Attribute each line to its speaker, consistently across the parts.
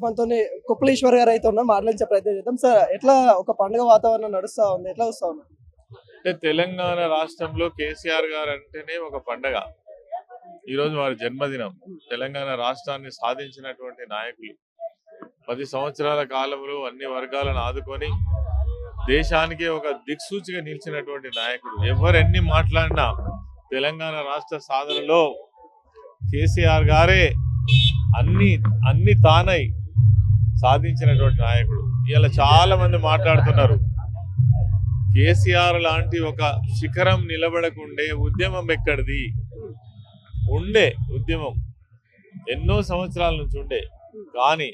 Speaker 1: మనతోని కుప్పలేశ్వర్ గారు అయితే ఉన్నారు. మాట్లాడించే ప్రయత్నం చేద్దాం. సార్ ఎట్లా ఒక పండుగ వాతావరణం నడుస్తా ఉంది? ఎట్లా వస్తా ఉంది?
Speaker 2: అంటే తెలంగాణ రాష్ట్రంలో కేసీఆర్ గారు అంటేనే ఒక పండగ. ఈరోజు వారి జన్మదినం. తెలంగాణ రాష్ట్రాన్ని సాధించినటువంటి నాయకులు 10 సంవత్సరాల కాలంలో అన్ని వర్గాలను ఆదుకొని దేశానికే ఒక దిక్సూచిగా నిలిచినటువంటి నాయకుడు. ఎవరెన్ని మాట్లాడినా తెలంగాణ రాష్ట్ర సాధనలో కేసీఆర్ గారే అన్ని అన్ని తానై సాధించినటువంటి నాయకుడు. ఇలా చాలా మంది మాట్లాడుతున్నారు. కేసీఆర్ లాంటి ఒక శిఖరం నిలబడకుండే ఉద్యమం ఎక్కడిది? ఉండే ఉద్యమం ఎన్నో సంవత్సరాల నుంచి ఉండే, కానీ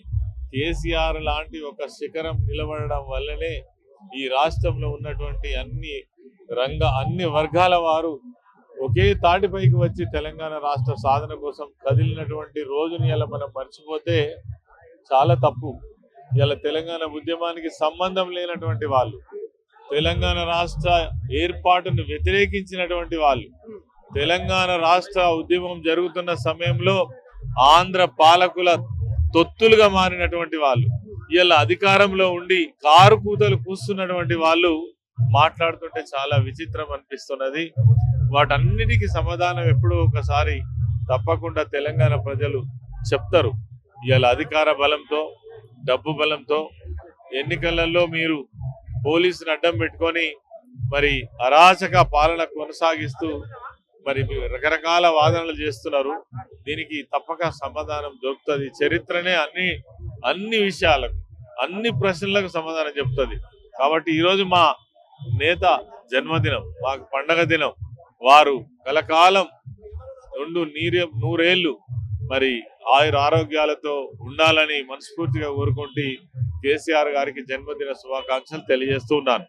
Speaker 2: కేసీఆర్ లాంటి ఒక శిఖరం నిలబడడం వల్లనే ఈ రాష్ట్రంలో ఉన్నటువంటి అన్ని వర్గాల వారు ఒకే తాటిపైకి వచ్చి తెలంగాణ రాష్ట్ర సాధన కోసం కదిలినటువంటి రోజుని ఇలా మనం మర్చిపోతే చాలా తప్పు. ఇలా తెలంగాణ ఉద్యమానికి సంబంధం లేనటువంటి వాళ్ళు, తెలంగాణ రాష్ట్ర ఏర్పాటును వ్యతిరేకించినటువంటి వాళ్ళు, తెలంగాణ రాష్ట్ర ఉద్యమం జరుగుతున్న సమయంలో ఆంధ్ర పాలకుల తొత్తులుగా మారినటువంటి వాళ్ళు, ఇలా అధికారంలో ఉండి కారు కూతలు కూస్తున్నటువంటి వాళ్ళు మాట్లాడుతుంటే చాలా విచిత్రం అనిపిస్తున్నది. వాటన్నిటికీ సమాధానం ఎప్పుడో ఒకసారి తప్పకుండా తెలంగాణ ప్రజలు చెప్తారు. ఇలా అధికార బలంతో, డబ్బు బలంతో ఎన్నికలలో మీరు పోలీసుని అడ్డం పెట్టుకొని మరి అరాచక పాలన కొనసాగిస్తూ మరి రకరకాల వాదనలు చేస్తున్నారు. దీనికి తప్పక సమాధానం దొరుకుతుంది. చరిత్రనే అన్ని విషయాలకు, అన్ని ప్రశ్నలకు సమాధానం చెప్తుంది. కాబట్టి ఈరోజు మా నేత జన్మదినం, మాకు పండగ దినం. వారు కలకాలం నూరేళ్లు మరి ఆరోగ్యాలతో ఉండాలని మనస్ఫూర్తిగా కోరుకుంటూ కేసీఆర్ గారికి జన్మదిన శుభాకాంక్షలు తెలియజేస్తూ ఉన్నాను.